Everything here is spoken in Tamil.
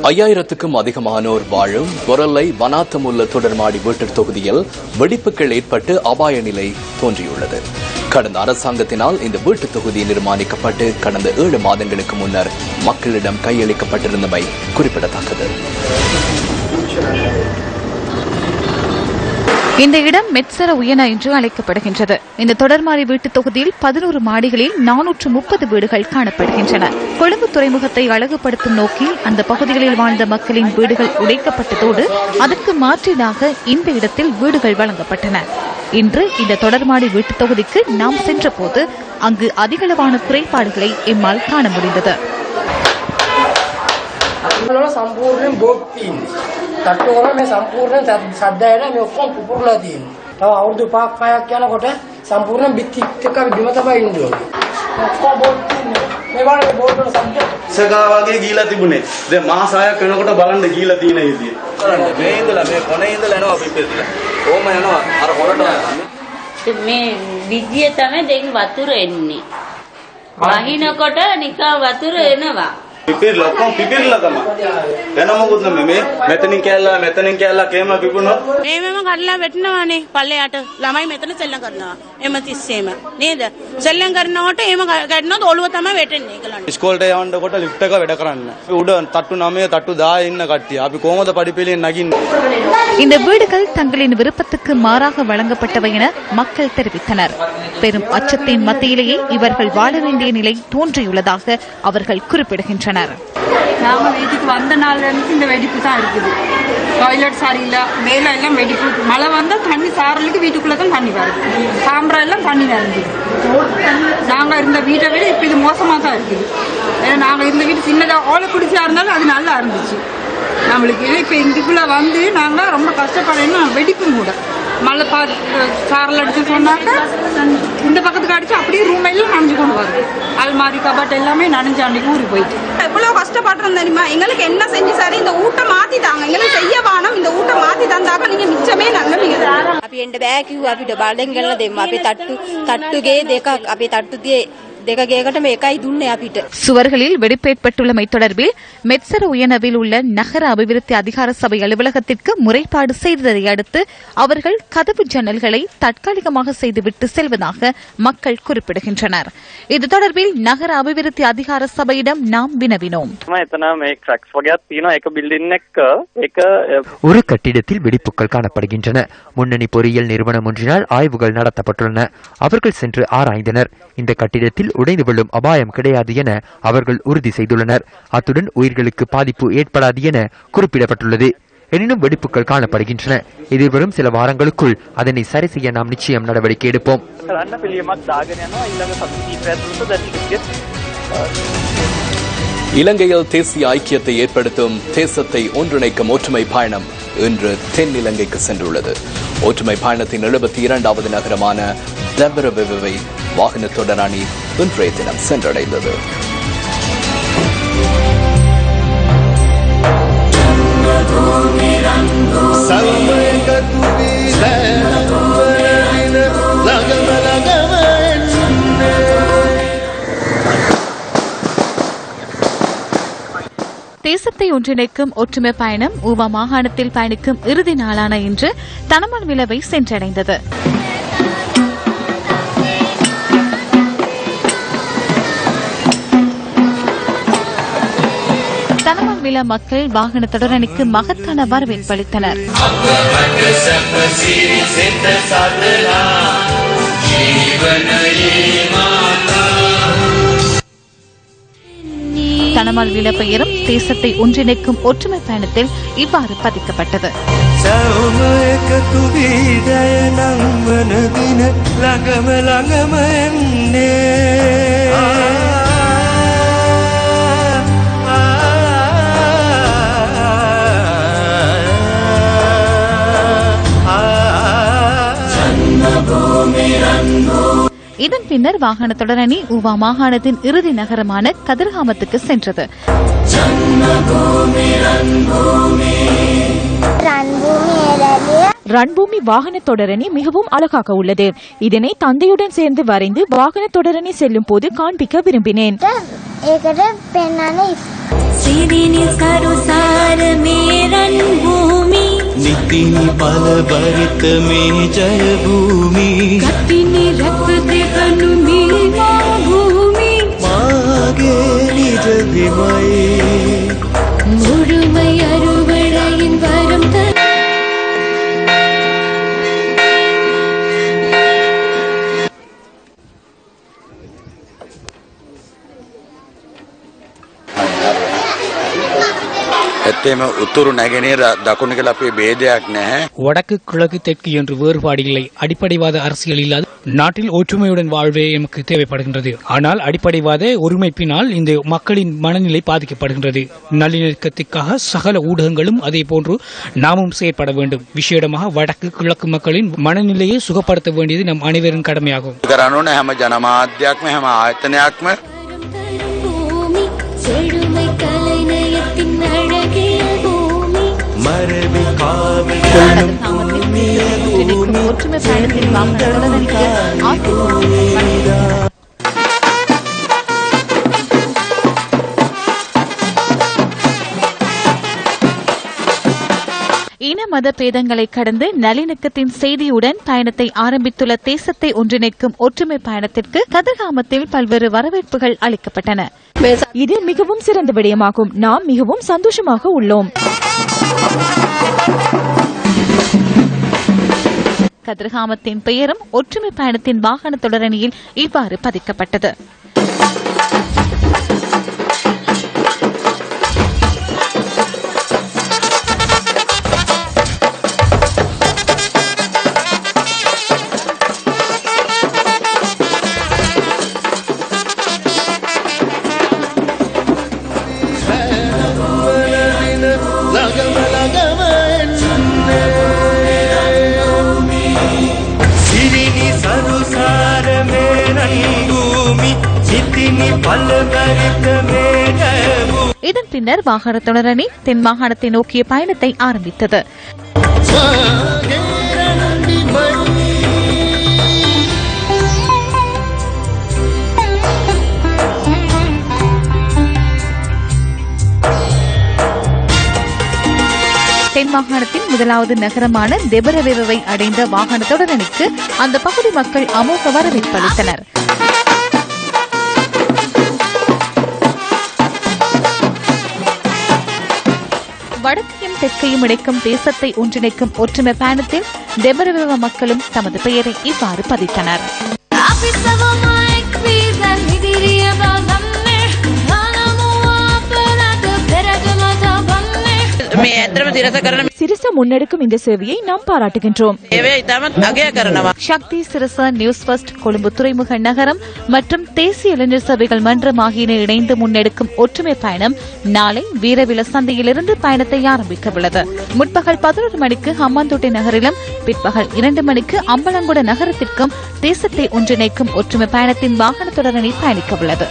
5000க்கும் அதிகமானோர் வாழும் பொரலை வனாத்தமுல்ல தொடர்மாடி வீட்டு தொகுதியில் வெடிப்புகள் ஏற்பட்டு அபாய நிலை தோன்றியுள்ளது. கடந்த அரசாங்கத்தினால் இந்த வீட்டு தொகுதி நிர்மாணிக்கப்பட்டு கடந்த 7 மாதங்களுக்கு முன்னர் மக்களிடம் கையளிக்கப்பட்டிருந்தமை குறிப்பிடத்தக்கது. இந்த இடம் மெட்சர உயன என்று அழைக்கப்படுகின்றது. இந்த தொடர்மாறி வீட்டு தொகுதியில் 11 மாடிகளில் 430 வீடுகள் காணப்படுகின்றன. கொழும்பு துறைமுகத்தை அழகுபடுத்தும் நோக்கில் அந்த பகுதிகளில் வாழ்ந்த மக்களின் வீடுகள் உடைக்கப்பட்டதோடு அதற்கு மாற்றீடாக இந்த இடத்தில் வீடுகள் வழங்கப்பட்டன. இன்று இந்த தொடர்மாடி வீட்டு தொகுதிக்கு நாம் சென்றபோது அங்கு அதிகளவான குறைபாடுகளை எம்மால் காண முடிந்தது. තට්ටුවල මේ සම්පූර්ණ සද්දයට මේ ඔක්කොම පුපුරලා තියෙනවා. තව අවුරුදු 5ක් යනකොට සම්පූර්ණ බිත්තිත් එක්ක බිම තමයි ඉන්න ඕනේ. ඔක්කොම බෝඩ් තියෙනවා. මේ වගේ බෝඩ් වල සද්ද සගා වගේ ගිහිලා තිබුණේ. දැන් මාස 6ක් වෙනකොට බලන්න ගිහිලා තියෙන විදිය. කරන්න මේ ඉඳලා මේ කොනේ ඉඳලා එනවා පිපෙදලා. ඕම යනවා අර හොරට මේ විදිය තමයි දැන් වතුර එන්නේ. වහිනකොට නිකන් වතුර එනවා. පිපිරලා ඔක්කොම පිපිරලා තමයි. වෙන මොකුත් නෙමෙයි. මෙතනින් කැල්ලා කේම පිපුණොත් මේවම කඩලා වැටෙනවානේ පල්ලයට. ළමයි මෙතන සෙල්ලම් කරනවා. එම තිස්සේම නේද? සෙල්ලම් කරනකොට එහෙම ගැටනොත් ඔළුව තමයි වැටෙන්නේ ඒගොල්ලන්ට. ඉස්කෝලේට යවන්නකොට ලිෆ්ට් එක වැඩ කරන්න. උඩ තට්ටු 9 තට්ටු 10 ඉන්න කට්ටිය. අපි කොහොමද පඩිපෙළියෙන් நகிන්නේ? இந்த வீடுகள் தங்களின் விருப்பத்துக்கு மாறாக வழங்கப்பட்டவை என மக்கள் தெரிவித்தனர். பெரும் அச்சத்தின் மத்தியிலேயே இவர்கள் வாழ வேண்டிய நிலை தோன்றியுள்ளதாக அவர்கள் குறிப்பிடுகின்றனர். நாம வீட்டுக்கு வந்த நாள்ல இருந்து இந்த வெடிப்பு தான் இருக்குது. டாய்லெட் சரியில்லை, மேல எல்லாம் வெடிப்பு. மழை வந்தா தண்ணி சாரலுக்கு வீட்டுக்குள்ளதான் தண்ணி வருது. சாம்பரா எல்லாம் தண்ணி வருது. நாங்க இருந்த வீட்டை விட இப்ப இது மோசமா தான் இருக்குது. ஏன்னா நாங்க இருந்த வீட்டு சின்னதா ஓலை பிடிச்சா இருந்தாலும் அது நல்லா இருந்துச்சு நம்மளுக்கு. இப்ப இதுக்குள்ள வந்து நாங்க ரொம்ப கஷ்டப்படணும். வெடிப்பு கூட மழை சாரல் அடிச்சு சொன்னாக்க இந்த பக்கத்துக்கு அடிச்சு அப்படியே ரூம் எல்லாம் நனைஞ்சு கொண்டு வருது. அல்மாரி கபாட் எல்லாமே நனைஞ்சு அன்னைக்கு ஊறி போயிட்டு எவ்வளவு கஷ்டப்படுறோம் தெரியுமா? எங்களுக்கு என்ன செஞ்சு சரி இந்த ஊட்ட மாத்தி தாங்க. எங்களுக்கு செய்ய வானம் இந்த ஊட்ட மாத்தி தந்தாக்க நீங்க மிச்சமே நல்ல மிக අපි එන්න බෑ කිව්වා. අපිට බලෙන් ගලලා දෙන්න. අපේ තට්ටුගේ දෙකක් අපේ තට්ටුගේ දෙකගේකට මේකයි දුන්නේ අපිට. சுவர்களில் வெடிப்பேற்பட்டுள்ளமை தொடர்பில் மெட்சர உயனவில் உள்ள நகர அபிவிருத்தி அதிகார சபை அலுவலகத்திற்கு முறைப்பாடு செய்ததை அடுத்து அவர்கள் கதவு ஜன்னல்களை தற்காலிகமாக செய்துவிட்டு செல்வதாக மக்கள் குறிப்பிடுகின்றனர். இது தொடர்பில் நகர அபிவிருத்தி அதிகார சபையிடம் நாம் வினவினோம். ஒரு கட்டிடத்தில் வெடிப்புகள் காணப்படுகின்றன. முன்னணி பொறியியல் நிறுவனம் ஒன்றினால் ஆய்வுகள் நடத்தப்பட்டுள்ளன. அவர்கள் சென்று ஆராய்ந்தனர். இந்த கட்டிடத்தில் உடைந்து விழும் அபாயம் கிடையாது என அவர்கள் உறுதி செய்துள்ளனர். அத்துடன் உயிர்களுக்கு பாதிப்பு ஏற்படாது என குறிப்பிடப்பட்டுள்ளது. எனினும் வெடிப்புகள் காணப்படுகின்றன. எதிர்வரும் சில வாரங்களுக்குள் அதனை சரி செய்ய நாம் நிச்சயம் நடவடிக்கை எடுப்போம். இலங்கையில் தேசிய ஐக்கியத்தை ஏற்படுத்தும் தேசத்தை ஒன்றிணைக்கும் ஒற்றுமை பயணம் இன்று தென் இலங்கைக்கு சென்றுள்ளது. ஒற்றுமை பயணத்தின் 72வது நகரமான தம்பரவை வாகனத்துடன் அணி இன்றைய தினம் சென்றடைந்தது. தேசத்தை ஒன்றிணைக்கும் ஒற்றுமை பயணம் ஊவா மாகாணத்தில் பயணிக்கும் இறுதி நாளான இன்று தனமல் விளவை சென்றடைந்தது. தனமல் விழா மக்கள் வாகன தொடரணிக்கு மகத்தான வரவேற்பு அளித்தனர். தனமல் விழா பெயரும் தேசத்தை ஒன்றிணைக்கும் ஒற்றுமை பயணத்தில் இவ்வாறு பதிக்கப்பட்டது. இதன் பின்னர் வாகன தொடரணி ஊவா மாகாணத்தின் இறுதி நகரமான கதிர்காமத்துக்கு சென்றது. ரன்பூமி வாகன தொடரணி மிகவும் அழகாக உள்ளது. இதனை தந்தையுடன் சேர்ந்து வரைந்து வாகன தொடரணி செல்லும் போது காண்பிக்க விரும்பினேன். नितिन पल भरित में जल भूमि मागे निज विमय ඇත්තේම උතුරු නැගෙනහිර දකුණ කියලා අපේ ભેදයක් නැහැ. வடக்கு கிழக்கு தெற்கு என்று வேறுபாடு இல்லை. அடிப்படைவாத அரசியல் இல்லாத நாட்டில் ஒற்றுமையுடன் வாழ்வே எமக்கு தேவைப்படுகின்றது. ஆனால் அடிப்படைவாத ஒருமைப்பினால் இந்த மக்களின் மனநிலை பாதிக்கப்படுகின்றது. நல்லிணக்கத்திற்காக சகல ஊடகங்களும் அதே போன்று நாமும் செயற்பட வேண்டும். விசேடமாக வடக்கு கிழக்கு மக்களின் மனநிலையை சுகப்படுத்த வேண்டியது நம் அனைவரின் கடமையாகும். කරන්න හැම ජනමාධ්‍යයක්ම හැම ආයතනයක්ම ஒற்றுமை பயணத்தில் இன மத பேதங்களை கடந்து நல்லிணக்கத்தின் செய்தியுடன் பயணத்தை ஆரம்பித்துள்ள தேசத்தை ஒன்றிணைக்கும் ஒற்றுமை பயணத்திற்கு கதிர்காமத்தில் பல்வேறு வரவேற்புகள் அளிக்கப்பட்டன. இது மிகவும் சிறந்த விடயமாகும். நாம் மிகவும் சந்தோஷமாக உள்ளோம். கதிர்காமத்தின் பெயரும் ஒற்றுமை பயணத்தின் வாகன தொடரணியில் இவ்வாறு பதிக்கப்பட்டது. இதன் பின்னர் வாகன தொடரணி தென் மாகாணத்தை நோக்கிய பயணத்தை ஆரம்பித்தது. தென் மாகாணத்தின் முதலாவது நகரமான தெபரவேவை அடைந்த வாகன தொடரணிக்கு அந்த பகுதி மக்கள் அமோக வரவேற்பு அளித்தனர். வடக்கையும் தெற்கையும் இணைக்கும் தேசத்தை ஒன்றிணைக்கும் ஒற்றுமை பயணத்தில் தெபரவேவ மக்களும் தமது பெயரை இவ்வாறு பதித்தனர். சிரச முன்னெடுக்கும் இந்த சேவையை நாம் பாராட்டுகின்றோம். சக்தி சிரச நியூஸ் ஃபர்ஸ்ட் கொழும்பு துறைமுக நகரம் மற்றும் தேசிய இளைஞர் சபைகள் மன்றம் ஆகியன இணைந்து முன்னெடுக்கும் ஒற்றுமை பயணம் நாளை வீரவில சந்தையிலிருந்து பயணத்தை ஆரம்பிக்க உள்ளது. முற்பகல் 11 மணிக்கு ஹம்மாந்தோட்டை நகரிலும் பிற்பகல் 2 மணிக்கு அம்பலங்குட நகரத்திற்கும் தேசத்தை ஒன்றிணைக்கும் ஒற்றுமை பயணத்தின் வாகன தொடரணி பயணிக்க உள்ளது.